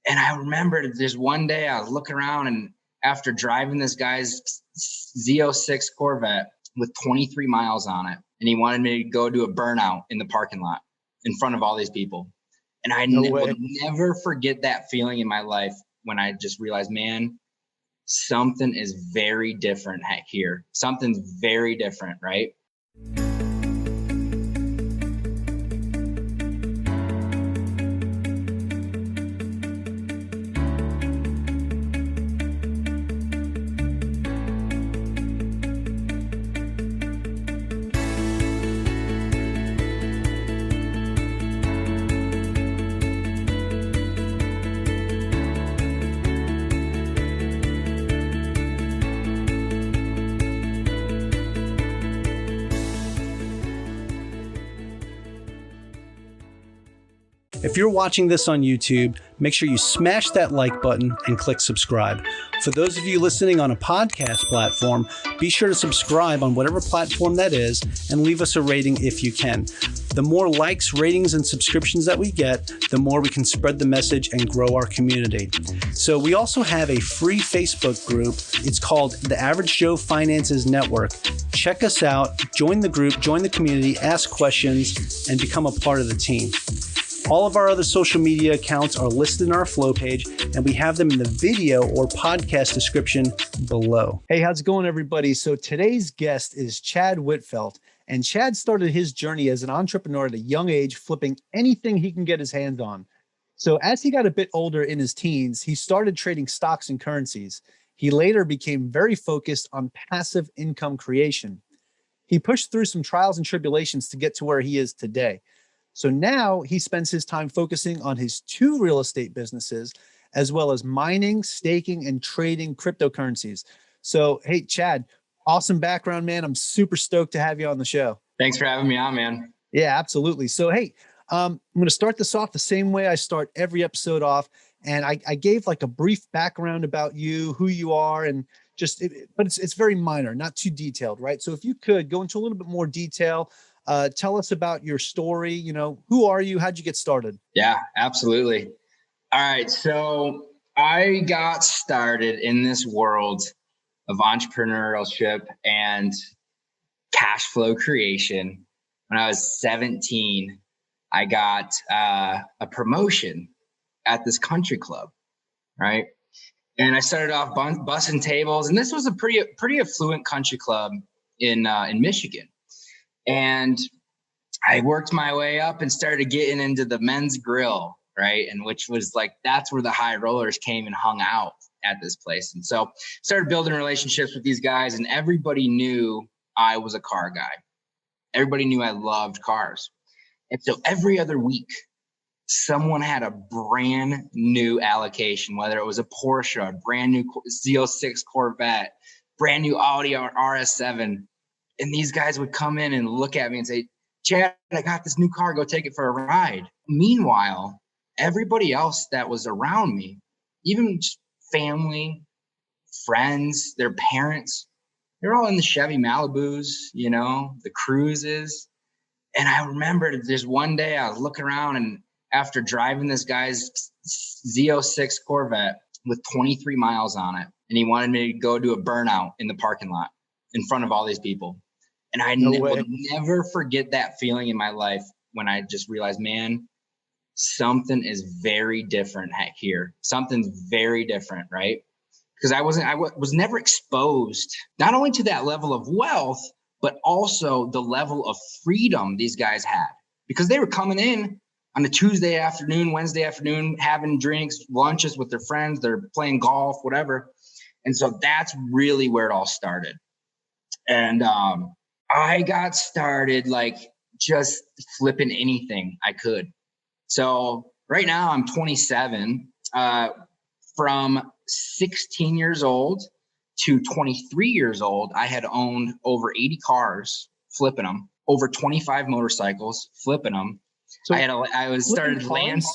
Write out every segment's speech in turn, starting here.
And I remember there's one day I was looking around, and after driving this guy's Z06 Corvette with 23 miles on it, and he wanted me to go do a burnout in the parking lot in front of all these people. And I will never forget that feeling in my life when I just realized, man, something is very different here. Something's very different, right? If you're watching this on YouTube, make sure you smash that like button and click subscribe. For those of you listening on a podcast platform, be sure to subscribe on whatever platform that is and leave us a rating if you can. The more likes, ratings, and subscriptions that we get, the more we can spread the message and grow our community. So we also have a free Facebook group. It's called The Average Joe Finances Network. Check us out, join the group, join the community, ask questions, and become a part of the team. All of our other social media accounts are listed in our flow page, and we have them in the video or podcast description below. Hey, how's it going, everybody? So today's guest is Chad Wittfeldt, and Chad started his journey as an entrepreneur at a young age, flipping anything he can get his hands on. So as he got a bit older in his teens, he started trading stocks and currencies. He later became very focused on passive income creation. He pushed through some trials and tribulations to get to where he is today. So now he spends his time focusing on his 2 real estate businesses, as well as mining, staking, and trading cryptocurrencies. So, hey, Chad, awesome background, man. I'm super stoked to have you on the show. Thanks for having me on, man. Yeah, absolutely. So, hey, I'm going to start this off the same way I start every episode off. And I gave like a brief background about you, who you are, and just, but it's very minor, not too detailed, right? So if you could go into a little bit more detail, tell us about your story. You know, who are you? How'd you get started? Yeah, absolutely. All right. So I got started in this world of entrepreneurship and cash flow creation when I was 17. I got a promotion at this country club, right? And I started off bussing tables, and this was a pretty affluent country club in Michigan. And I worked my way up and started getting into the men's grill, right? And which was like, that's where the high rollers came and hung out at this place. And so started building relationships with these guys, and everybody knew I was a car guy. Everybody knew I loved cars. And so every other week, someone had a brand new allocation, whether it was a Porsche, a brand new Z06 Corvette, brand new Audi or RS7. And these guys would come in and look at me and say, Chad, I got this new car, go take it for a ride. Meanwhile, everybody else that was around me, even just family, friends, their parents, they're all in the Chevy Malibus, you know, the Cruises. And I remember there's one day I was looking around, and after driving this guy's Z06 Corvette with 23 miles on it, and he wanted me to go do a burnout in the parking lot in front of all these people. And I will never forget that feeling in my life when I just realized, man, something is very different here. Something's very different, right? Because I was never exposed not only to that level of wealth, but also the level of freedom these guys had, because they were coming in on a Tuesday afternoon, Wednesday afternoon, having drinks, lunches with their friends, they're playing golf, whatever. And so that's really where it all started. And I got started like just flipping anything I could. So right now I'm 27. From 16 years old to 23 years old, I had owned over 80 cars, flipping them, over 25 motorcycles, flipping them. So started lands.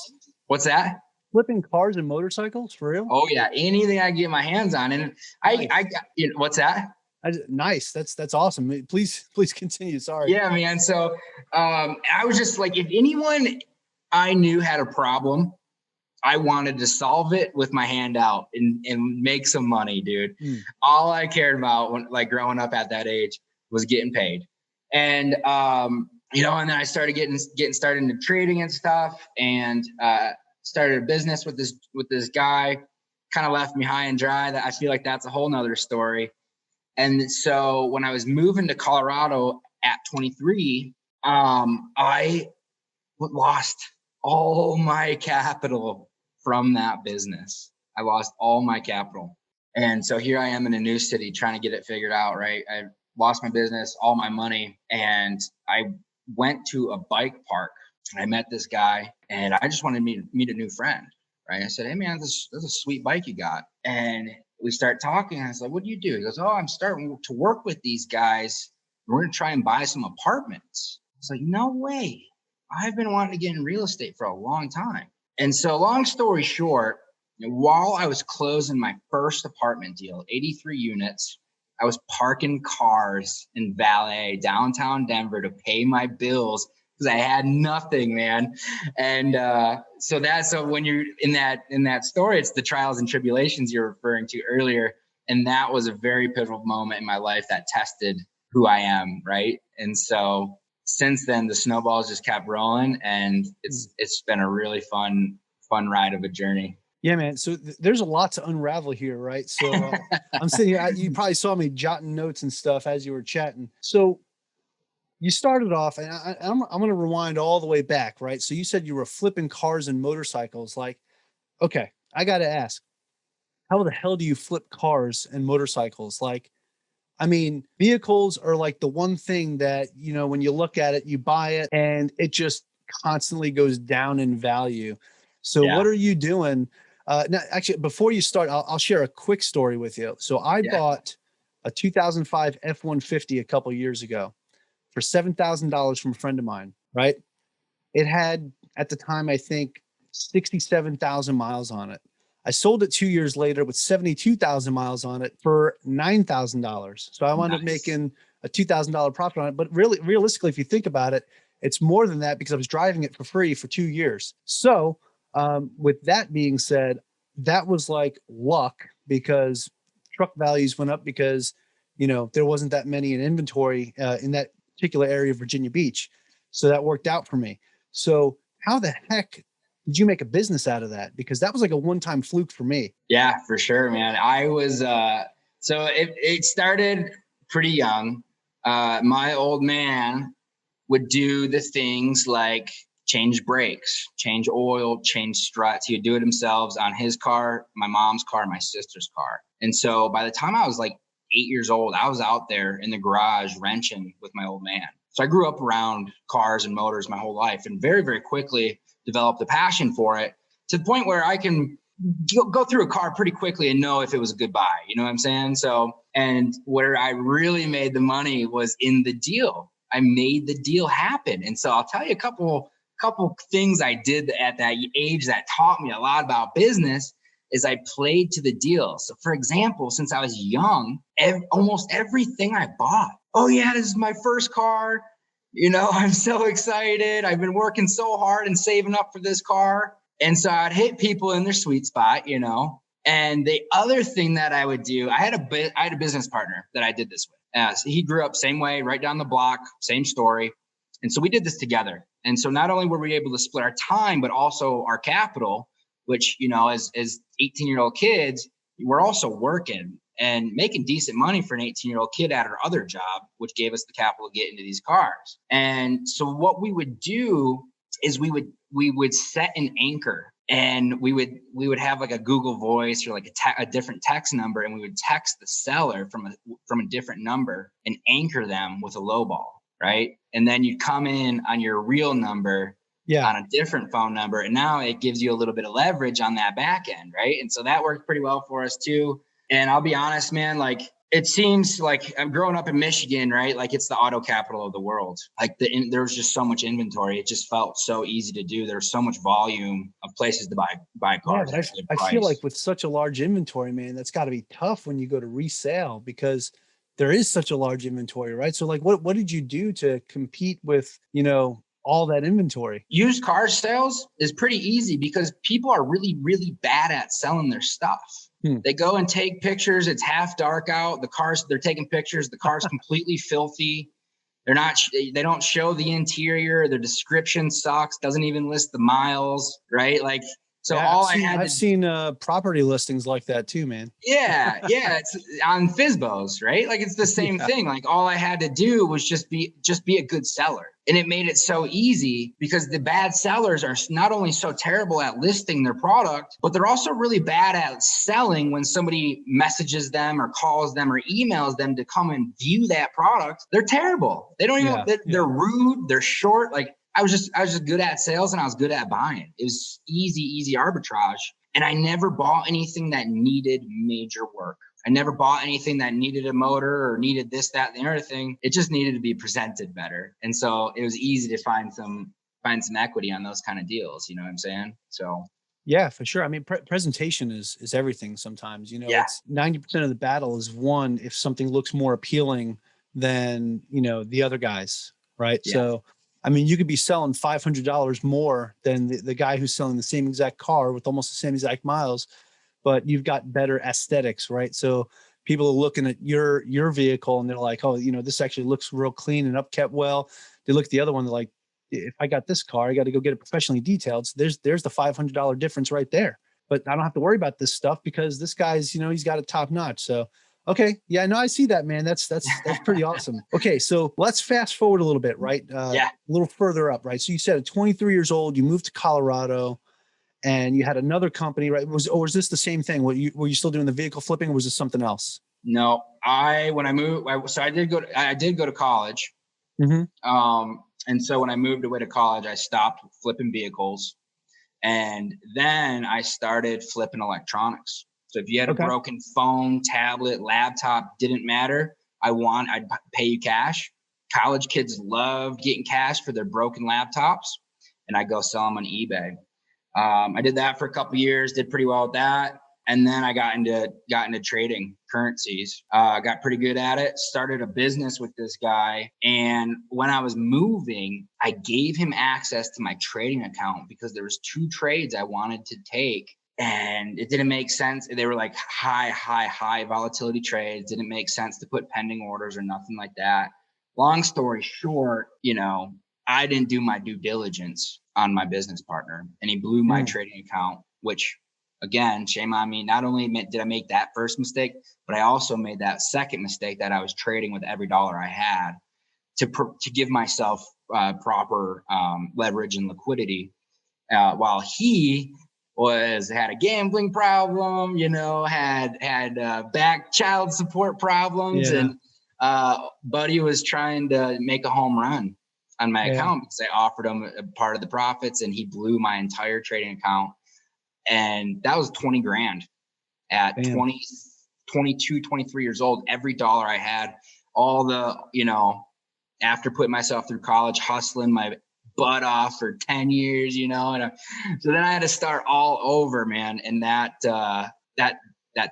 What's that? Flipping cars and motorcycles, for real? Oh yeah, anything I get my hands on. And nice. What's that? Nice. That's awesome. Please continue. Sorry. Yeah, man. So I was just like, if anyone I knew had a problem, I wanted to solve it with my hand out and make some money, dude. All I cared about when like growing up at that age was getting paid. And, you know, and then I started getting started into trading and stuff, and started a business with this guy. Kind of left me high and dry. That I feel like that's a whole nother story. And so when I was moving to Colorado at 23, I lost all my capital from that business. I lost all my capital. And so here I am in a new city trying to get it figured out, right? I lost my business, all my money, and I went to a bike park. And I met this guy, and I just wanted to meet a new friend, right? I said, hey, man, that's a sweet bike you got. And we start talking. And I was like, what do you do? He goes, oh, I'm starting to work with these guys. We're going to try and buy some apartments. I was like, no way. I've been wanting to get in real estate for a long time. And so long story short, while I was closing my first apartment deal, 83 units, I was parking cars in valet downtown Denver to pay my bills because I had nothing, man. And so when you're in that story, it's the trials and tribulations you're referring to earlier. And that was a very pivotal moment in my life that tested who I am, right? And so since then, the snowballs just kept rolling, and it's been a really fun ride of a journey. Yeah, man. So there's a lot to unravel here, right? So I'm sitting here. You probably saw me jotting notes and stuff as you were chatting. So you started off, and I'm going to rewind all the way back, right? So you said you were flipping cars and motorcycles. Like, okay, I got to ask, how the hell do you flip cars and motorcycles? Like, I mean, vehicles are like the one thing that, you know, when you look at it, you buy it and it just constantly goes down in value. So what are you doing? Now, actually, before you start, I'll share a quick story with you. So I bought a 2005 F-150 a couple of years ago for $7,000 from a friend of mine, right? It had, at the time, I think 67,000 miles on it. I sold it 2 years later with 72,000 miles on it for $9,000. So I wound up making a $2,000 profit on it. But really, realistically, if you think about it, it's more than that because I was driving it for free for 2 years. So with that being said, that was like luck because truck values went up because, you know, there wasn't that many in inventory in that particular area of Virginia Beach. So that worked out for me. So how the heck did you make a business out of that? Because that was like a one-time fluke for me. Yeah, for sure, man. I was, so it started pretty young. My old man would do the things like change brakes, change oil, change struts. He would do it himself on his car, my mom's car, my sister's car. And so by the time I was like 8 years old, I was out there in the garage wrenching with my old man. So I grew up around cars and motors my whole life, and very, very quickly developed a passion for it to the point where I can go through a car pretty quickly and know if it was a good buy. You know what I'm saying? So, and where I really made the money was in the deal. I made the deal happen. And so I'll tell you a couple things I did at that age that taught me a lot about business is I played to the deal. So for example, since I was young, almost everything I bought, oh yeah, this is my first car. You know, I'm so excited. I've been working so hard and saving up for this car. And so I'd hit people in their sweet spot, you know. And the other thing that I would do, I had a business partner that I did this with. So he grew up same way, right down the block, same story. And so we did this together. And so not only were we able to split our time, but also our capital, which, you know, as 18-year-old kids, we're also working and making decent money for an 18-year-old kid at our other job, which gave us the capital to get into these cars. And so what we would do is we would set an anchor, and we would have like a Google Voice or like a different text number, and we would text the seller from a different number and anchor them with a lowball, right? And then you'd come in on your real number on a different phone number, and now it gives you a little bit of leverage on that back end, right? And so that worked pretty well for us too. And I'll be honest, man, like it seems like I'm growing up in Michigan, right? Like it's the auto capital of the world. Like there was just so much inventory. It just felt so easy to do. There's so much volume of places to buy cars. Yeah, I feel like with such a large inventory, man, that's got to be tough when you go to resale because there is such a large inventory, right? So like what did you do to compete with, you know, all that inventory. Used car sales is pretty easy because people are really, really bad at selling their stuff. They go and take pictures. It's half dark out. They're taking pictures. The car's completely filthy. They don't show the interior. Their description sucks. Doesn't even list the miles, right? Like, so yeah, I've seen property listings like that too, man. Yeah. It's on Fizbos, right? Like, it's the same thing. Like, all I had to do was just be a good seller. And it made it so easy because the bad sellers are not only so terrible at listing their product, but they're also really bad at selling when somebody messages them or calls them or emails them to come and view that product. They're terrible. They don't even, they're rude. They're short. Like, I was just good at sales and I was good at buying. It was easy arbitrage. And I never bought anything that needed major work. I never bought anything that needed a motor or needed this, that, and the other thing. It just needed to be presented better. And so it was easy to find some equity on those kind of deals. You know what I'm saying? So yeah, for sure. I mean, presentation is everything sometimes. It's 90% of the battle is won if something looks more appealing than, the other guys, right? Yeah. So, I mean, you could be selling $500 more than the guy who's selling the same exact car with almost the same exact miles, but you've got better aesthetics, right? So people are looking at your vehicle and they're like, oh, this actually looks real clean and upkept well. They look at the other one, they're like, if I got this car, I got to go get it professionally detailed. So there's the $500 difference right there. But I don't have to worry about this stuff because this guy's, he's got it top notch. So, okay. Yeah, no, I see that, man. That's pretty awesome. Okay. So let's fast forward a little bit, right? A little further up, right? So you said at 23 years old, you moved to Colorado and you had another company, right? Was this the same thing? Were you still doing the vehicle flipping or was this something else? No, when I moved, I did go to college. Mm-hmm. And so when I moved away to college, I stopped flipping vehicles and then I started flipping electronics. So if you had a broken phone, tablet, laptop, didn't matter. I'd pay you cash. College kids loved getting cash for their broken laptops and I go sell them on eBay. I did that for a couple of years, did pretty well with that. And then I got into trading currencies, got pretty good at it, started a business with this guy. And when I was moving, I gave him access to my trading account because there was 2 trades I wanted to take and it didn't make sense. They were like high volatility trades. Didn't make sense to put pending orders or nothing like that. Long story short, I didn't do my due diligence on my business partner and he blew my trading account, which again, shame on me. Not only did I make that first mistake, but I also made that second mistake that I was trading with every dollar I had to give myself proper leverage and liquidity, while he had a gambling problem, had back child support problems, and Buddy was trying to make a home run on my account because I offered him a part of the profits, and he blew my entire trading account. And that was 20 grand at 20, 22, 23 years old. Every dollar I had, all the, after putting myself through college, hustling my butt off for 10 years, and so then I had to start all over, man. And that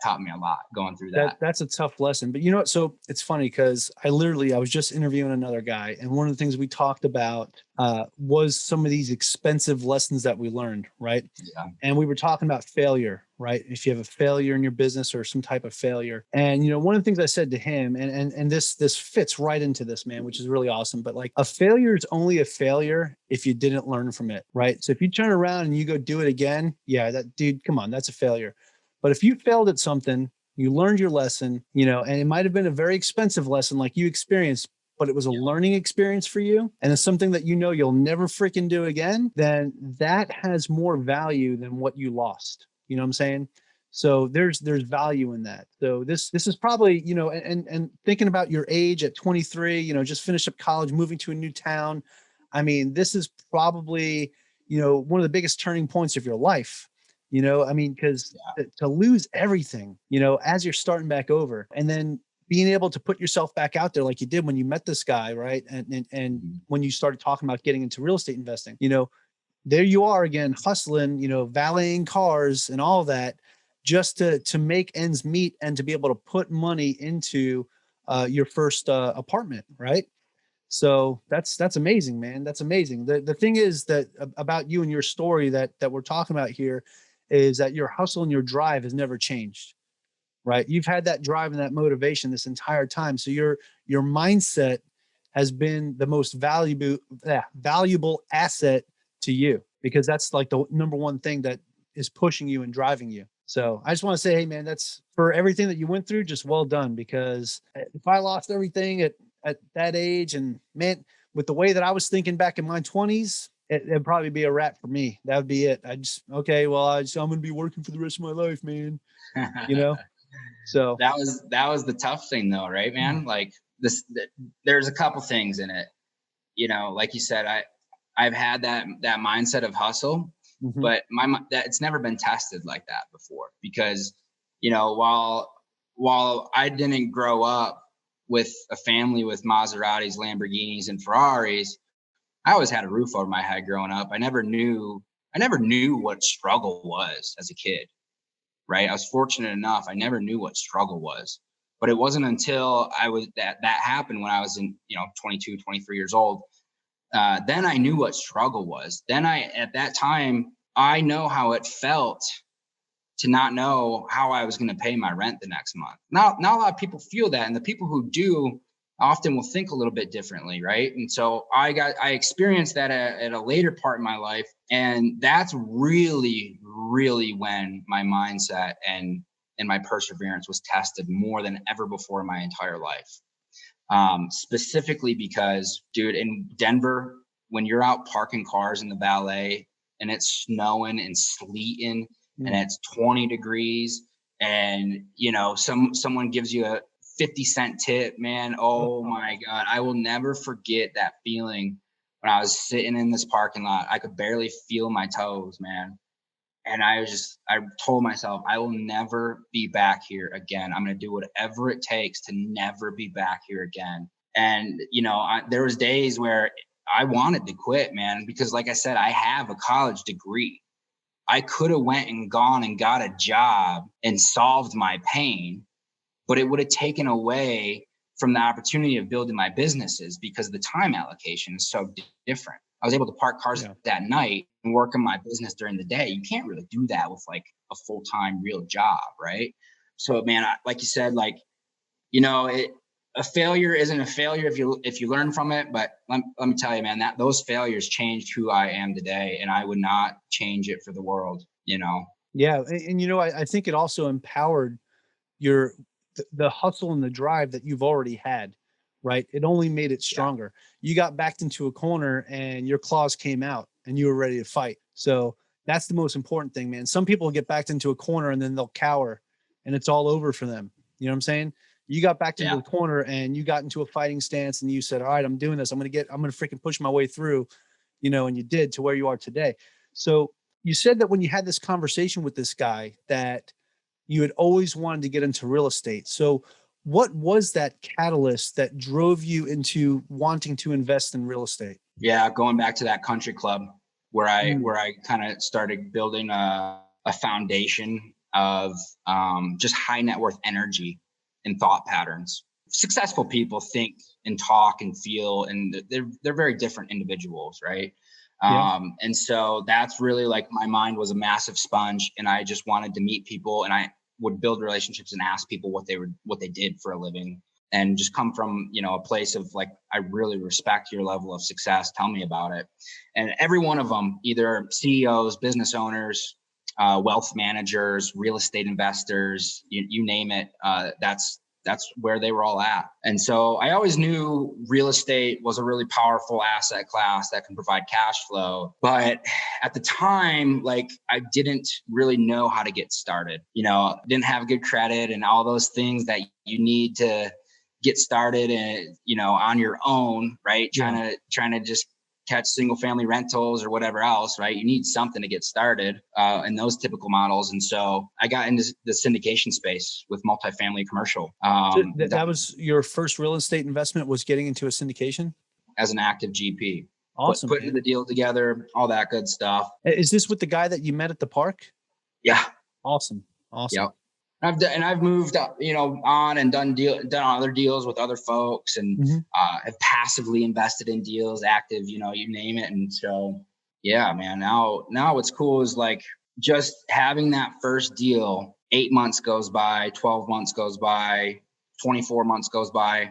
taught me a lot going through that. That's a tough lesson, but you know what? So it's funny because I was just interviewing another guy. And one of the things we talked about was some of these expensive lessons that we learned. Right. Yeah. And we were talking about failure, right? If you have a failure in your business or some type of failure. And, one of the things I said to him, and this fits right into this, man, which is really awesome. But like a failure is only a failure if you didn't learn from it. Right. So if you turn around and you go do it again, come on, that's a failure. But if you failed at something, you learned your lesson, and it might have been a very expensive lesson like you experienced, but it was a learning experience for you. And it's something that you'll never freaking do again, then that has more value than what you lost. You know what I'm saying? So there's value in that. So this is probably, and thinking about your age at 23, just finished up college, moving to a new town. I mean, this is probably, one of the biggest turning points of your life. Because to lose everything, as you're starting back over and then being able to put yourself back out there like you did when you met this guy, right? And when you started talking about getting into real estate investing, there you are again, hustling, valeting cars and all of that just to make ends meet and to be able to put money into your first apartment, right? So that's amazing, man. That's amazing. The thing is that about you and your story that we're talking about here is that your hustle and your drive has never changed, right? You've had that drive and that motivation this entire time. So your mindset has been the most valuable asset to you, because that's like the number one thing that is pushing you and driving you. So I just want to say, hey man, that's for everything that you went through, just well done. Because if I lost everything at that age, and man, with the way that I was thinking back in my 20s, it'd probably be a wrap for me. That would be it. Okay, well, I'm going to be working for the rest of my life, man. You know? So that was the tough thing though, right, man? Like there's a couple things in it, like you said, I've had that mindset of hustle, but that it's never been tested like that before, because, while I didn't grow up with a family with Maseratis, Lamborghinis, and Ferraris, I always had a roof over my head growing up. I never knew what struggle was as a kid. Right. I was fortunate enough. I never knew what struggle was, but it wasn't until that happened when I was in, 22, 23 years old. Then I knew what struggle was. At that time, I know how it felt to not know how I was going to pay my rent the next month. Not a lot of people feel that. And the people who do often will think a little bit differently. Right. And so I experienced that at a later part in my life. And that's really, really when my mindset and my perseverance was tested more than ever before in my entire life. Specifically because, dude, in Denver, when you're out parking cars in the valet and it's snowing and sleeting and it's 20 degrees and, someone gives you a 50-cent tip, man. Oh my God. I will never forget that feeling when I was sitting in this parking lot. I could barely feel my toes, man. And I told myself, I will never be back here again. I'm going to do whatever it takes to never be back here again. And, there was days where I wanted to quit, man, because like I said, I have a college degree. I could have went and gone and got a job and solved my pain, but it would have taken away from the opportunity of building my businesses because the time allocation is so different. I was able to park cars that night and work on my business during the day. You can't really do that with like a full-time real job, right? So, man, like you said, like, a failure isn't a failure if you learn from it. But let me tell you, man, that those failures changed who I am today, and I would not change it for the world. Yeah, and I think it also empowered the hustle and the drive that you've already had, right? It only made it stronger. You got backed into a corner and your claws came out and you were ready to fight. So that's the most important thing, man. Some people get backed into a corner and then they'll cower and it's all over for them. You know what I'm saying? You got backed into a corner and you got into a fighting stance and you said, all right, I'm doing this. I'm going to freaking push my way through, and you did to where you are today. So you said that when you had this conversation with this guy that you had always wanted to get into real estate. So what was that catalyst that drove you into wanting to invest in real estate? Yeah, going back to that country club where I kind of started building a foundation of just high net worth energy and thought patterns. Successful people think and talk and feel, and they're very different individuals, right? And so that's really like my mind was a massive sponge, and I just wanted to meet people, and I would build relationships and ask people what they did for a living, and just come from, a place of like, I really respect your level of success. Tell me about it. And every one of them, either CEOs, business owners, wealth managers, real estate investors, you name it. That's where they were all at. And so I always knew real estate was a really powerful asset class that can provide cash flow. But at the time, like, I didn't really know how to get started. Didn't have good credit and all those things that you need to get started and, on your own, right? Trying to just catch single family rentals or whatever else, right? You need something to get started in those typical models. And so I got into the syndication space with multifamily commercial. So that was your first real estate investment, was getting into a syndication? As an active GP. Awesome. Putting the deal together, all that good stuff. Is this with the guy that you met at the park? Yeah. Awesome. Yep. I've moved up, on and done other deals with other folks, and have passively invested in deals, active, you name it. And so, yeah, man, now what's cool is like just having that first deal, 8 months goes by, 12 months goes by, 24 months goes by,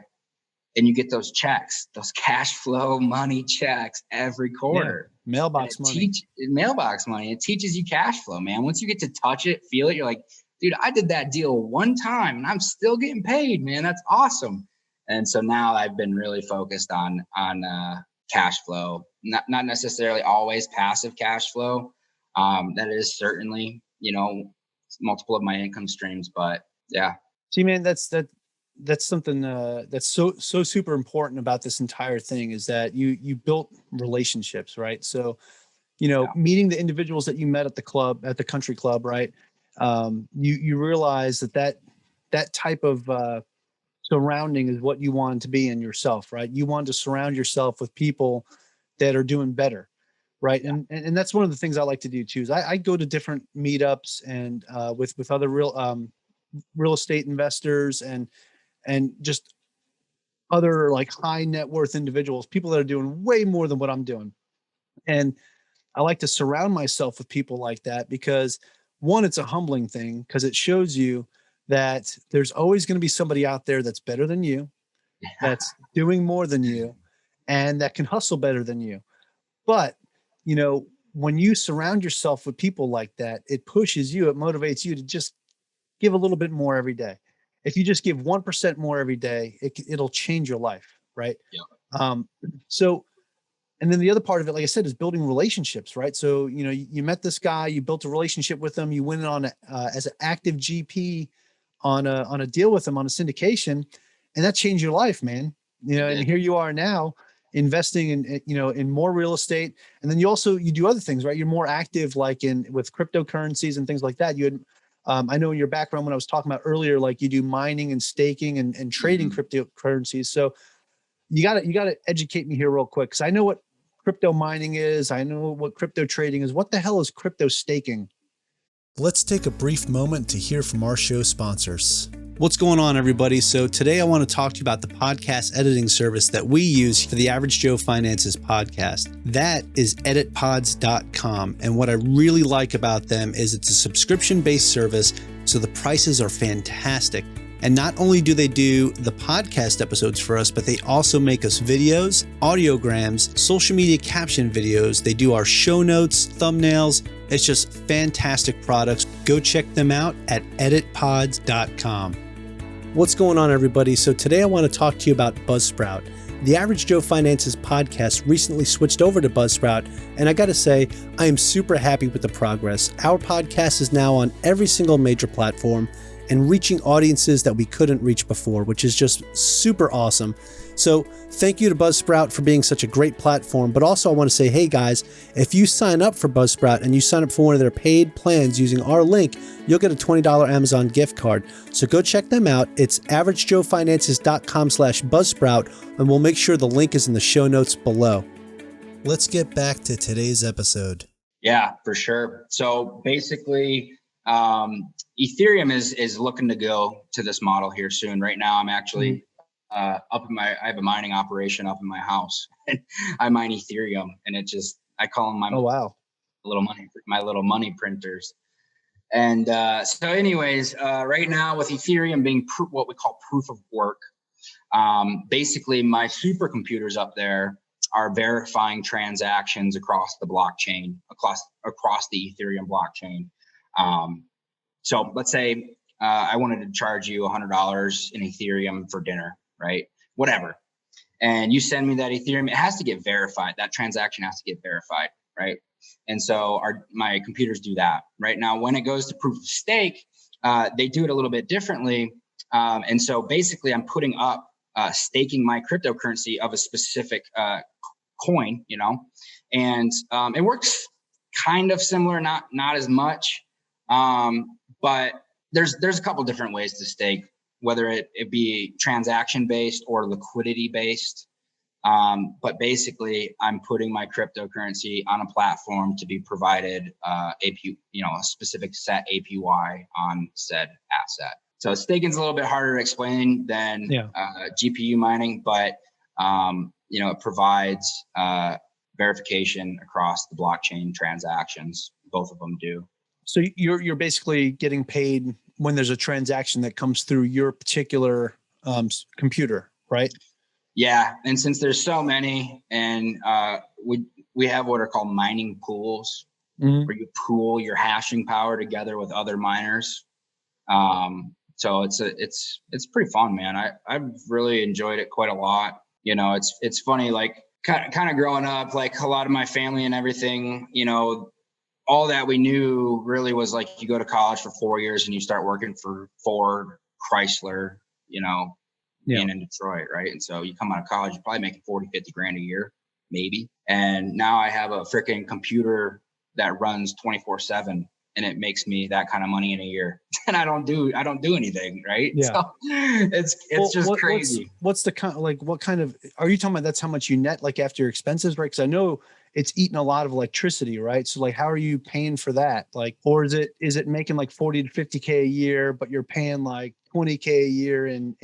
and you get those checks, those cash flow money checks every quarter. Yeah. Mailbox money. Mailbox money. It teaches you cash flow, man. Once you get to touch it, feel it, you're like, dude, I did that deal one time and I'm still getting paid, man. That's awesome. And so now I've been really focused on cash flow, not necessarily always passive cash flow. That is certainly, multiple of my income streams, but yeah. See, man, that's something that's so super important about this entire thing is that you built relationships, right? So, meeting the individuals that you met at the country club, right? You realize that type of surrounding is what you want to be in yourself, right? You want to surround yourself with people that are doing better, right? Yeah. And that's one of the things I like to do too. Is I go to different meetups and with other real estate investors and just other like high net worth individuals, people that are doing way more than what I'm doing. And I like to surround myself with people like that because one, it's a humbling thing because it shows you that there's always going to be somebody out there that's better than you, that's doing more than you, and that can hustle better than you. But, when you surround yourself with people like that, it pushes you, it motivates you to just give a little bit more every day. If you just give 1% more every day, it'll change your life, right? Yeah. And then the other part of it, like I said, is building relationships, right? So, you met this guy, you built a relationship with him, you went on as an active GP on a deal with him on a syndication, and that changed your life, man. And here you are now investing in more real estate. And then you do other things, right? You're more active, like with cryptocurrencies and things like that. You had, I know in your background when I was talking about earlier, like you do mining and staking and trading cryptocurrencies. So you gotta educate me here real quick. Cause I know what crypto mining is. I know what crypto trading is. What the hell is crypto staking? Let's take a brief moment to hear from our show sponsors. What's going on, everybody? So today I want to talk to you about the podcast editing service that we use for the Average Joe Finances podcast. That is editpods.com. And what I really like about them is it's a subscription-based service, so the prices are fantastic. And not only do they do the podcast episodes for us, but they also make us videos, audiograms, social media caption videos. They do our show notes, thumbnails. It's just fantastic products. Go check them out at editpods.com. What's going on, everybody? So today I want to talk to you about Buzzsprout. The Average Joe Finances podcast recently switched over to Buzzsprout, and I got to say, I am super happy with the progress. Our podcast is now on every single major platform and reaching audiences that we couldn't reach before, which is just super awesome. So thank you to Buzzsprout for being such a great platform. But also I want to say, hey guys, if you sign up for Buzzsprout and you sign up for one of their paid plans using our link, you'll get a $20 Amazon gift card. So go check them out. It's averagejoefinances.com/Buzzsprout, and we'll make sure the link is in the show notes below. Let's get back to today's episode. Yeah, for sure. So basically, Ethereum is looking to go to this model here soon. Right now, I'm actually I have a mining operation up in my house. I mine Ethereum, and I call them my little money printers. And so anyways, right now with Ethereum being what we call proof of work, basically my supercomputers up there are verifying transactions across the blockchain, across the Ethereum blockchain. So let's say I wanted to charge you $100 in Ethereum for dinner, right? Whatever. And you send me that Ethereum, it has to get verified. That transaction has to get verified, right? And so my computers do that. Right now, when it goes to proof of stake, they do it a little bit differently. And so basically I'm putting up, staking my cryptocurrency of a specific coin, and it works kind of similar, not as much. But there's a couple different ways to stake, whether it be transaction based or liquidity based. But basically, I'm putting my cryptocurrency on a platform to be provided a specific set APY on said asset. So staking's a little bit harder to explain than GPU mining, but it provides verification across the blockchain transactions. Both of them do. So you're basically getting paid when there's a transaction that comes through your particular computer, right? Yeah, and since there's so many, and we have what are called mining pools, where you pool your hashing power together with other miners. So it's pretty fun, man. I've really enjoyed it quite a lot. It's funny, like kind of growing up, like a lot of my family and everything, all that we knew really was like you go to college for 4 years and you start working for Ford, Chrysler, being in Detroit, right? And so you come out of college, you're probably making 40, 50 grand a year, maybe. And now I have a freaking computer that runs 24/7 and it makes me that kind of money in a year. And I don't do anything, right? Yeah. So it's just crazy. What's the kind, like, what kind of, are you talking about that's how much you net, like after your expenses, right? Because I know it's eating a lot of electricity, right? So like, how are you paying for that? Like, or is it making like 40 to 50K a year, but you're paying like 20K a year in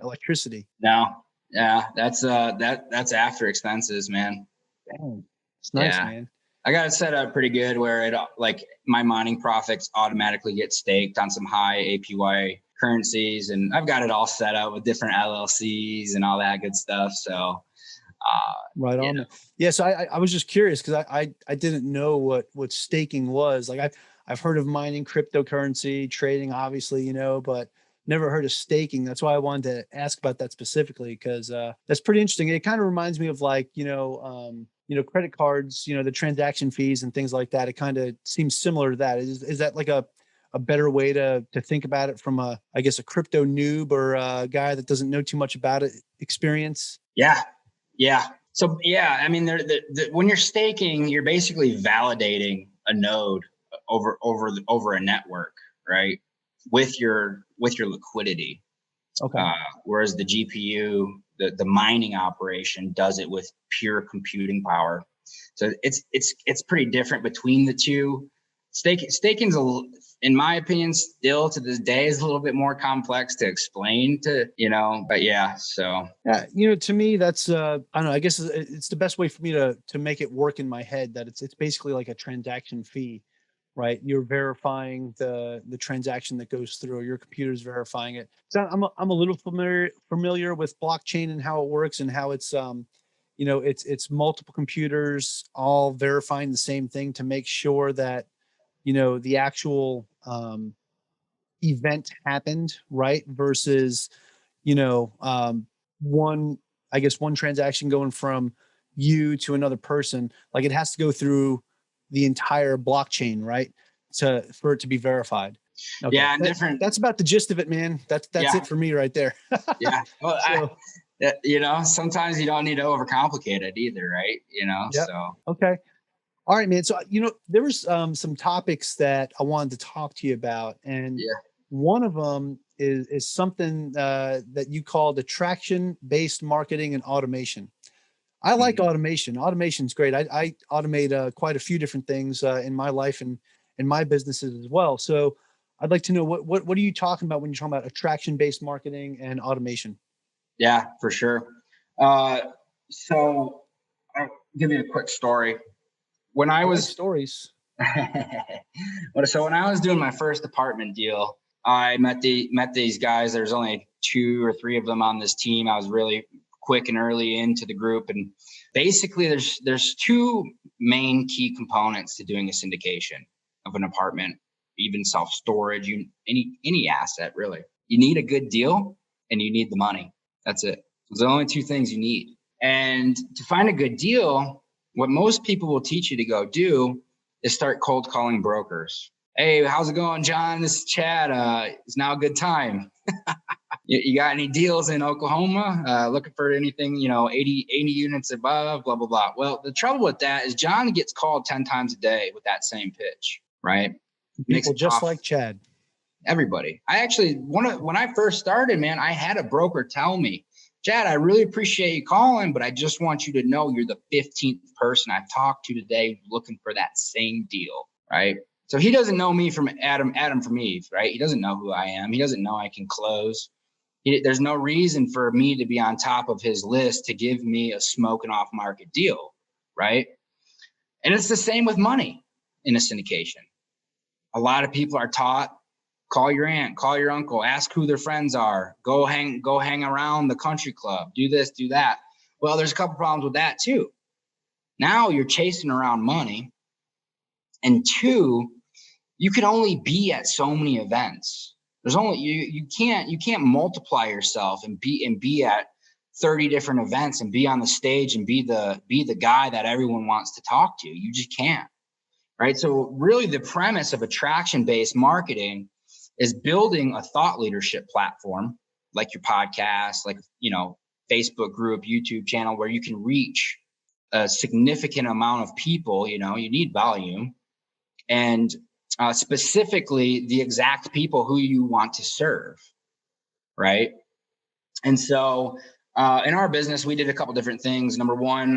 electricity? No. Yeah. That's after expenses, man. Dang. It's nice, man. I got it set up pretty good where it like my mining profits automatically get staked on some high APY currencies, and I've got it all set up with different LLCs and all that good stuff. So right on. Yeah. So I was just curious because I didn't know what staking was. Like I've heard of mining cryptocurrency trading, obviously, but never heard of staking. That's why I wanted to ask about that specifically, because that's pretty interesting. It kind of reminds me of like, credit cards, the transaction fees and things like that. It kind of seems similar to that. Is that like a better way to think about it from a crypto noob or a guy that doesn't know too much about it experience? Yeah. So yeah, I mean, when you're staking, you're basically validating a node over a network, right? With your liquidity. Okay. Whereas the GPU, the mining operation, does it with pure computing power. So it's pretty different between the two. Staking's in my opinion, still to this day is a little bit more complex to explain but yeah. So to me, that's I don't know. I guess it's the best way for me to make it work in my head that it's basically like a transaction fee. Right, you're verifying the transaction that goes through. Your computer's verifying it. So I'm a little familiar with blockchain and how it works and how it's it's multiple computers all verifying the same thing to make sure that the actual event happened, right? Versus one transaction going from you to another person. Like it has to go through the entire blockchain, right? For it to be verified. Okay. Yeah, that's about the gist of it, man. That's it for me right there. Yeah. Well, sometimes you don't need to overcomplicate it either, right? Yep. So. Okay. All right, man. So, there was some topics that I wanted to talk to you about. And one of them is something that you called attraction-based marketing and automation. I like automation. Automation's great. I automate quite a few different things in my life and in my businesses as well. So I'd like to know what are you talking about when you're talking about attraction-based marketing and automation? Yeah, for sure. So I'll give you a quick story. When I was stories. So when I was doing my first apartment deal, I met these guys. There's only 2 or 3 of them on this team. I was really quick and early into the group, and basically there's 2 main key components to doing a syndication of an apartment, even self-storage, any asset really. You need a good deal and you need the money. That's it. Those are the only 2 things you need. And to find a good deal, what most people will teach you to go do is start cold calling brokers. Hey, how's it going, John? This is Chad. It's now a good time. You got any deals in Oklahoma? Looking for anything, 80 units above, blah, blah, blah. Well, the trouble with that is John gets called 10 times a day with that same pitch, right? People just like Chad. Everybody. I actually, when I first started, man, I had a broker tell me, Chad, I really appreciate you calling, but I just want you to know you're the 15th person I've talked to today looking for that same deal, right? So he doesn't know me from Adam from Eve, right? He doesn't know who I am. He doesn't know I can close. There's no reason for me to be on top of his list to give me a smoking off market deal, right? And it's the same with money in a syndication. A lot of people are taught, call your aunt, call your uncle, ask who their friends are, go hang around the country club, do this, do that. Well, there's a couple problems with that too. Now you're chasing around money. And two, you can only be at so many events. There's only you can't multiply yourself and be at 30 different events and be on the stage and be the guy that everyone wants to talk to. You just can't. Right. So really the premise of attraction-based marketing is building a thought leadership platform like your podcast, like, Facebook group, YouTube channel, where you can reach a significant amount of people. You need volume, and specifically the exact people who you want to serve. Right. And so in our business, we did a couple different things. Number one,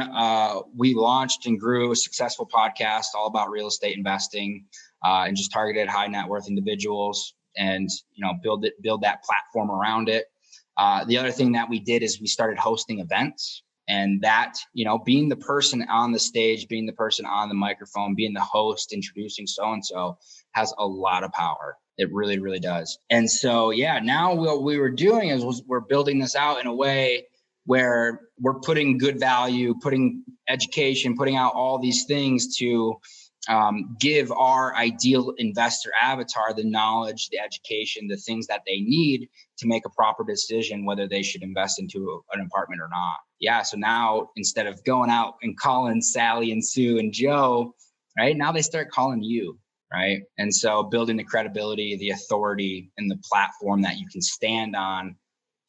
we launched and grew a successful podcast all about real estate investing and just targeted high net worth individuals, and build that platform around it. The other thing that we did is we started hosting events, and that being the person on the stage, being the person on the microphone, being the host, introducing so and so has a lot of power. It really, really does. And so, now what we were doing is we're building this out in a way where we're putting good value, putting education, putting out all these things to give our ideal investor avatar the knowledge, the education, the things that they need to make a proper decision whether they should invest into an apartment or not. Yeah. So now instead of going out and calling Sally and Sue and Joe, right, now they start calling you. Right. And so building the credibility, the authority, and the platform that you can stand on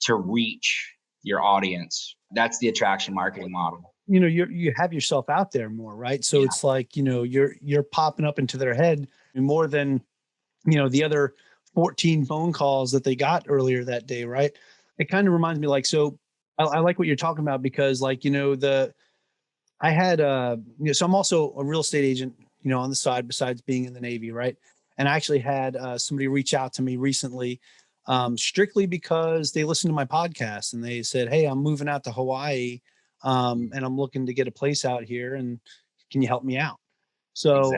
to reach your audience. That's the attraction marketing model. You have yourself out there more, right? So it's like, you're popping up into their head more than, the other 14 phone calls that they got earlier that day. Right. It kind of reminds me so I like what you're talking about because I had, so I'm also a real estate agent, on the side besides being in the Navy. Right. And I actually had somebody reach out to me recently strictly because they listened to my podcast and they said, "Hey, I'm moving out to Hawaii. And I'm looking to get a place out here, and can you help me out?" So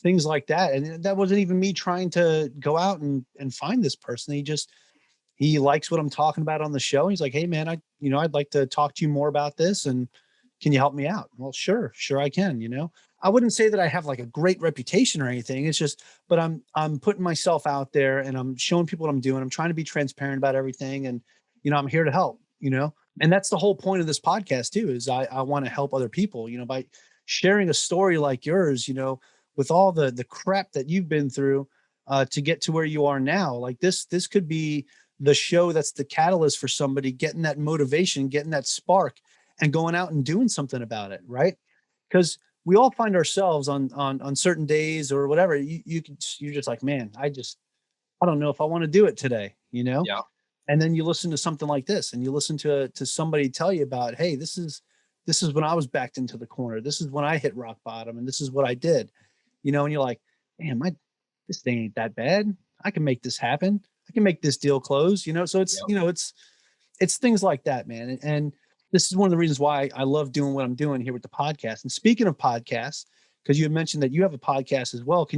things like that. And that wasn't even me trying to go out and find this person. He likes what I'm talking about on the show. He's like, "Hey man, I'd like to talk to you more about this. And can you help me out?" Well, sure I can. I wouldn't say that I have like a great reputation or anything. It's just, but I'm putting myself out there and I'm showing people what I'm doing. I'm trying to be transparent about everything. And, I'm here to help, and that's the whole point of this podcast too, is I want to help other people, by sharing a story like yours, with all the crap that you've been through to get to where you are now. Like this could be the show that's the catalyst for somebody getting that motivation, getting that spark and going out and doing something about it. Right. Because we all find ourselves on certain days or whatever. You're just like, man, I don't know if I want to do it today, Yeah. And then you listen to something like this and you listen to somebody tell you about, hey, this is when I was backed into the corner. This is when I hit rock bottom and this is what I did, and you're like, man, this thing ain't that bad. I can make this happen. I can make this deal close, so it's, it's things like that, man. And this is one of the reasons why I love doing what I'm doing here with the podcast. And speaking of podcasts, because you had mentioned that you have a podcast as well.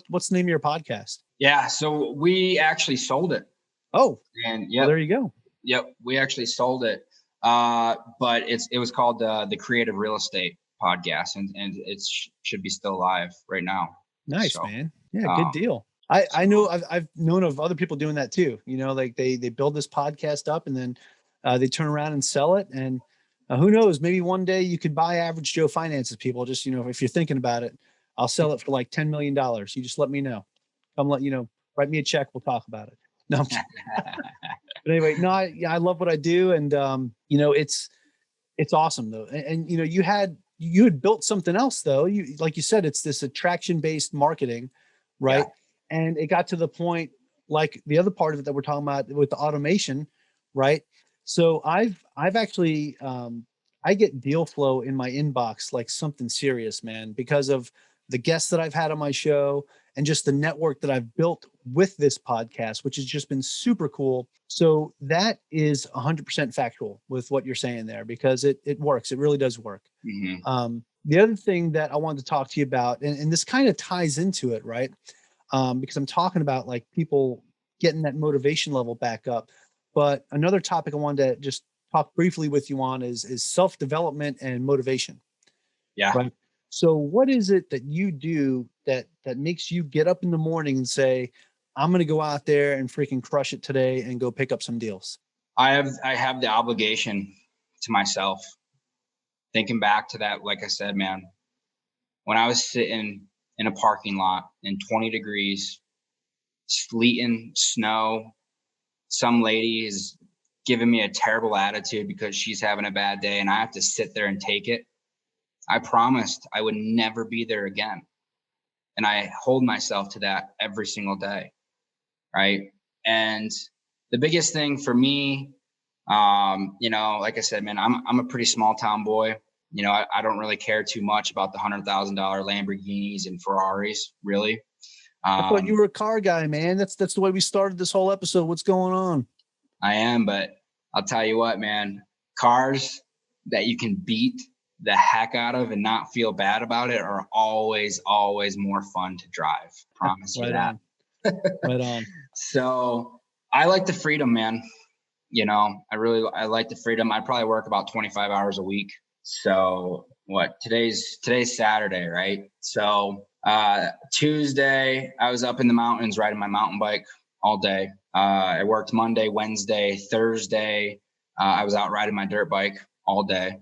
What's the name of your podcast? Yeah. So we actually sold it. Oh, and well, there you go. Yep. We actually sold it. But it was called the Creative Real Estate Podcast, and it should be still live right now. Nice, man. Yeah. Good deal. I know I've known of other people doing that too. Like they build this podcast up and then they turn around and sell it. And who knows, maybe one day you could buy Average Joe Finances people. Just, if you're thinking about it, I'll sell it for like $10 million. You just let me know. Write me a check. We'll talk about it. No, I'm kidding. But anyway, no, I love what I do. And, it's awesome though. And you had built something else though. Like you said, it's this attraction-based marketing, right? Yeah. And it got to the point, like the other part of it that we're talking about with the automation, right? So I've actually I get deal flow in my inbox like something serious, man, because of the guests that I've had on my show and just the network that I've built with this podcast, which has just been super cool. So that is 100% factual with what you're saying there, because it works. It really does work. The other thing that I wanted to talk to you about, and this kind of ties into it, right? Because I'm talking about like people getting that motivation level back up. But another topic I wanted to just talk briefly with you on is self-development and motivation. Yeah. Right. So what is it that you do that makes you get up in the morning and say, I'm going to go out there and freaking crush it today and go pick up some deals? I have the obligation to myself. Thinking back to that, like I said, man, when I was sitting in a parking lot in 20 degrees, sleeting, snow, some lady is giving me a terrible attitude because she's having a bad day and I have to sit there and take it. I promised I would never be there again. And I hold myself to that every single day. Right. And the biggest thing for me, like I said, man, I'm a pretty small town boy. I don't really care too much about the $100,000 Lamborghinis and Ferraris, really. I thought you were a car guy, man. That's the way we started this whole episode. What's going on? I am, but I'll tell you what, man, cars that you can beat the heck out of and not feel bad about it are always, always more fun to drive. Promise you that. Right on. So I like the freedom, man. I like the freedom. I probably work about 25 hours a week. So today's Saturday, right? So Tuesday, I was up in the mountains riding my mountain bike all day. I worked Monday, Wednesday, Thursday. I was out riding my dirt bike all day.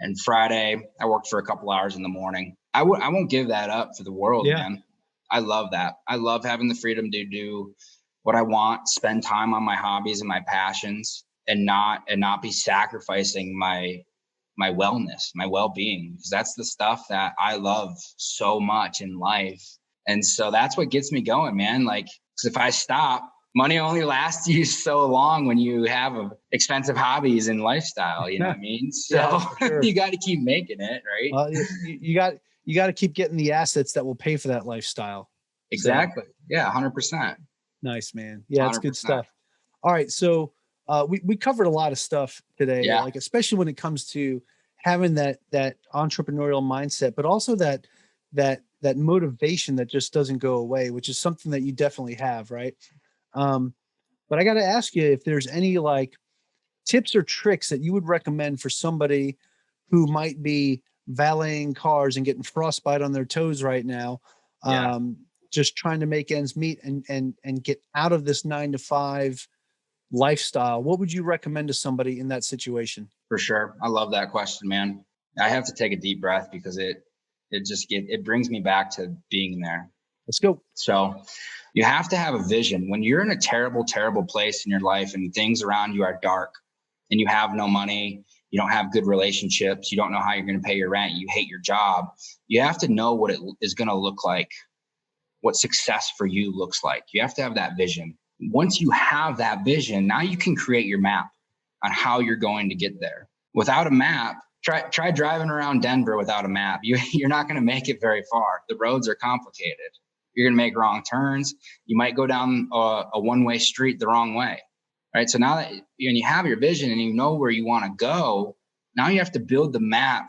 And Friday, I worked for a couple hours in the morning. I won't give that up for the world, man. I love that. I love having the freedom to do what I want, spend time on my hobbies and my passions, and not be sacrificing my wellness, my well-being, because that's the stuff that I love so much in life. And so that's what gets me going, man. Like, 'cause if I stop, money only lasts you so long when you have expensive hobbies and lifestyle, you know what I mean? So sure. You got to keep making it, right? Well, you got to keep getting the assets that will pay for that lifestyle. Exactly. So, yeah. 100%. Nice, man. Yeah. It's good stuff. All right. So we covered a lot of stuff today, like especially when it comes to having that entrepreneurial mindset, but also that motivation that just doesn't go away, which is something that you definitely have, right? But I got to ask you if there's any like tips or tricks that you would recommend for somebody who might be valeting cars and getting frostbite on their toes right now, just trying to make ends meet and get out of this 9-to-5 lifestyle. What would you recommend to somebody in that situation? For sure. I love that question, man. I have to take a deep breath because it brings me back to being there. Let's go. So you have to have a vision. When you're in a terrible, terrible place in your life and things around you are dark and you have no money, you don't have good relationships, you don't know how you're going to pay your rent, you hate your job, you have to know what it is going to look like, what success for you looks like. You have to have that vision. Once you have that vision, now you can create your map on how you're going to get there. Without a map, try driving around Denver without a map. You're not going to make it very far. The roads are complicated. You're going to make wrong turns. You might go down a one-way street the wrong way, right? So now that when you have your vision and you know where you want to go, now you have to build the map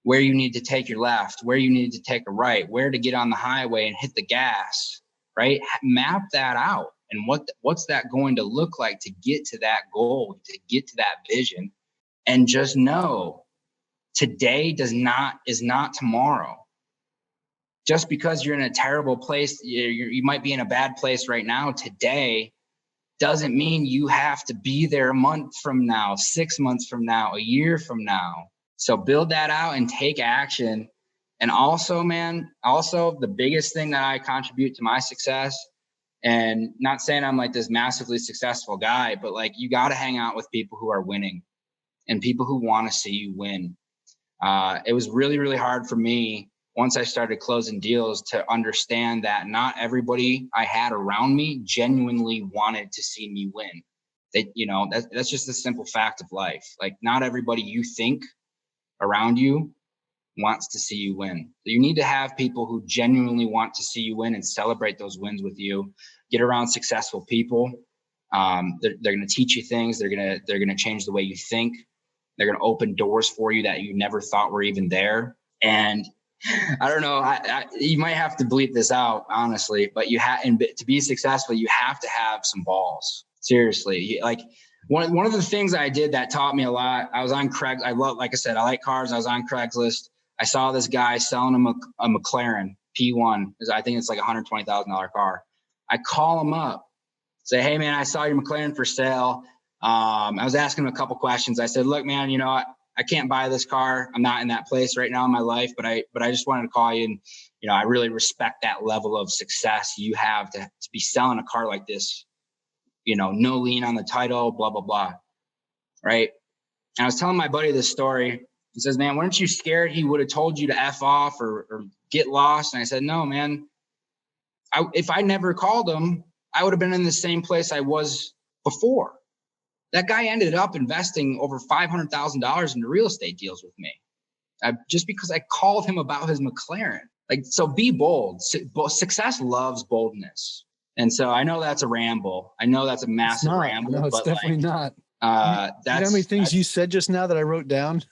where you need to take your left, where you need to take a right, where to get on the highway and hit the gas, right? Map that out. And what's that going to look like to get to that goal, to get to that vision? And just know today is not tomorrow. Just because you're in a terrible place, you might be in a bad place right now today, doesn't mean you have to be there a month from now, 6 months from now, a year from now. So build that out and take action. And also, man, the biggest thing that I contribute to my success, and not saying I'm like this massively successful guy, but like you got to hang out with people who are winning and people who want to see you win. It was really, really hard for me once I started closing deals to understand that not everybody I had around me genuinely wanted to see me win. That's just the simple fact of life. Like, not everybody you think around you wants to see you win. So you need to have people who genuinely want to see you win and celebrate those wins with you. Get around successful people. They're going to teach you things. They're going to change the way you think. They're going to open doors for you that you never thought were even there. And I don't know, you might have to bleep this out, honestly, but to be successful, you have to have some balls. Seriously. Like, one of the things I did that taught me a lot, I was on Craigslist. Like I said, I like cars. I was on Craigslist. I saw this guy selling a McLaren P1. I think it's like $120,000 car. I call him up, say, hey man, I saw your McLaren for sale. I was asking him a couple questions. I said, look, man, I can't buy this car. I'm not in that place right now in my life, but I just wanted to call you, and I really respect that level of success you have to be selling a car like this. No lien on the title, blah blah blah, right? And I was telling my buddy this story. He says, man, weren't you scared he would have told you to F off or get lost? And I said, no, man. If I never called him, I would have been in the same place I was before. That guy ended up investing over $500,000 into real estate deals with me, just because I called him about his McLaren. Like, so be bold. Success loves boldness. And so I know that's a ramble. I know that's a massive ramble. No, it's definitely not. You know how many things you said just now that I wrote down?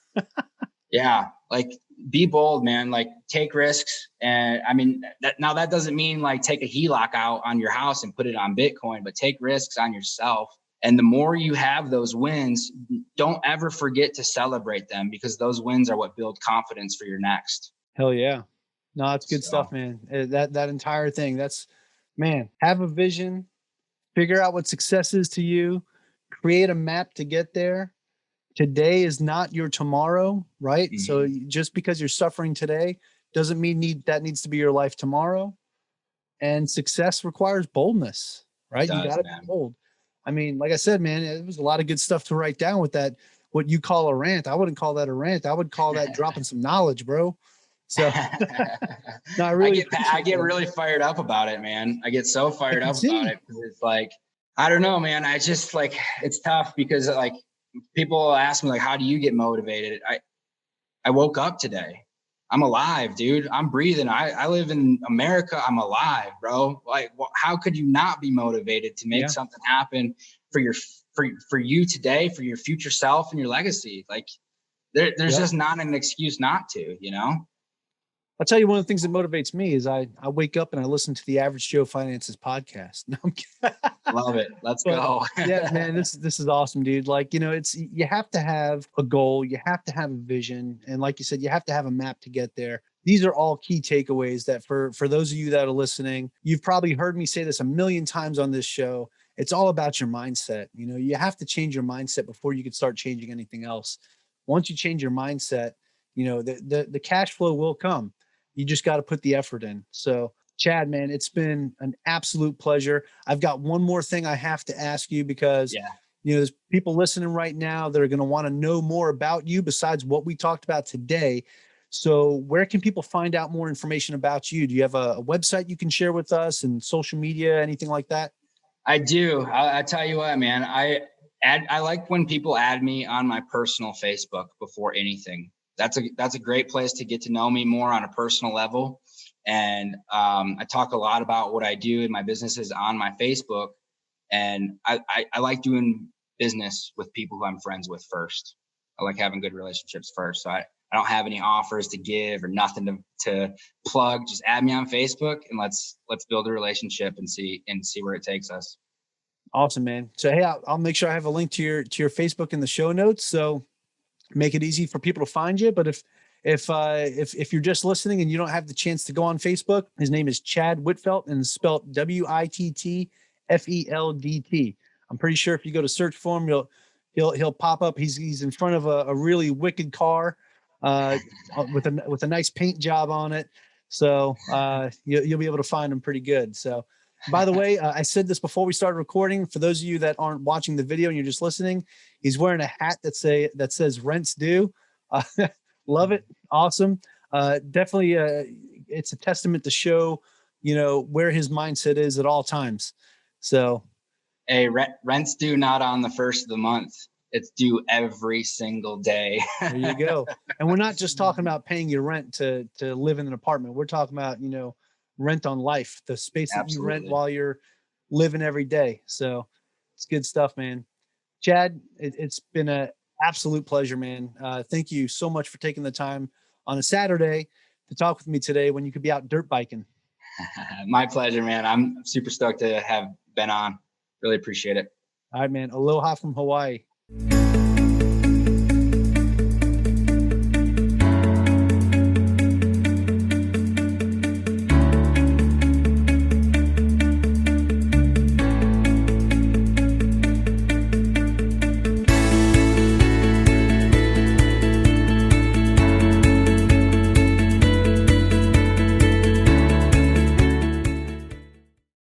Yeah. Like, be bold, man. Like, take risks. And I mean, that doesn't mean like take a HELOC out on your house and put it on Bitcoin, but take risks on yourself. And the more you have those wins, don't ever forget to celebrate them, because those wins are what build confidence for your next. Hell yeah. No, that's good stuff, man. That entire thing, man, have a vision, figure out what success is to you, create a map to get there. Today is not your tomorrow, right? Mm-hmm. So just because you're suffering today doesn't mean that needs to be your life tomorrow. And success requires boldness, right? You got to be bold. I mean, like I said, man, it was a lot of good stuff to write down with that. What you call a rant, I wouldn't call that a rant. I would call that dropping some knowledge, bro. So no, I get really fired up about it, man. I get so fired up about it, because it's like, I don't know, man. I just, like, it's tough because, like, people ask me, like, how do you get motivated? I woke up today. I'm alive, dude. I'm breathing. I live in America. I'm alive, bro. Like, how could you not be motivated to make something happen for you today, for your future self and your legacy? Like, there's just not an excuse not to, I'll tell you, one of the things that motivates me is I wake up and I listen to the Average Joe Finances podcast. No, I'm kidding. Love it. Let's go. Yeah, man, this is awesome, dude. Like, you have to have a goal, you have to have a vision, and like you said, you have to have a map to get there. These are all key takeaways that for those of you that are listening, you've probably heard me say this a million times on this show. It's all about your mindset. You have to change your mindset before you can start changing anything else. Once you change your mindset, the cash flow will come. You just got to put the effort in. So, Chad, man, it's been an absolute pleasure. I've got one more thing I have to ask you, because there's people listening right now that are going to want to know more about you besides what we talked about today. So where can people find out more information about you? Do you have a website you can share with us, and social media, anything like that? I do. I tell you what, man, I like when people add me on my personal Facebook before anything. That's a great place to get to know me more on a personal level. And I talk a lot about what I do in my businesses on my Facebook. And I like doing business with people who I'm friends with first. I like having good relationships first. So I don't have any offers to give or nothing to plug. Just add me on Facebook and let's build a relationship and see where it takes us. Awesome, man. So, hey, I'll make sure I have a link to your Facebook in the show notes. So make it easy for people to find you. But if you're just listening and you don't have the chance to go on Facebook, his name is Chad Wittfeldt, and it's spelled Wittfeldt. I'm pretty sure if you go to search for him, he'll pop up. He's in front of a really wicked car with a nice paint job on it. So you'll be able to find him pretty good. So, by the way, I said this before we started recording. For those of you that aren't watching the video and you're just listening, he's wearing a hat that says "Rents Due." Love it. Awesome. Definitely, it's a testament to show, where his mindset is at all times. So, Hey, rent's due not on the first of the month. It's due every single day. There you go. And we're not just talking about paying your rent to live in an apartment. We're talking about, rent on life, the space that you rent while you're living every day. So it's good stuff, man. Chad, it's been an absolute pleasure, man. Thank you so much for taking the time on a Saturday to talk with me today when you could be out dirt biking. My pleasure, man. I'm super stoked to have been on. Really appreciate it. All right, man. Aloha from Hawaii.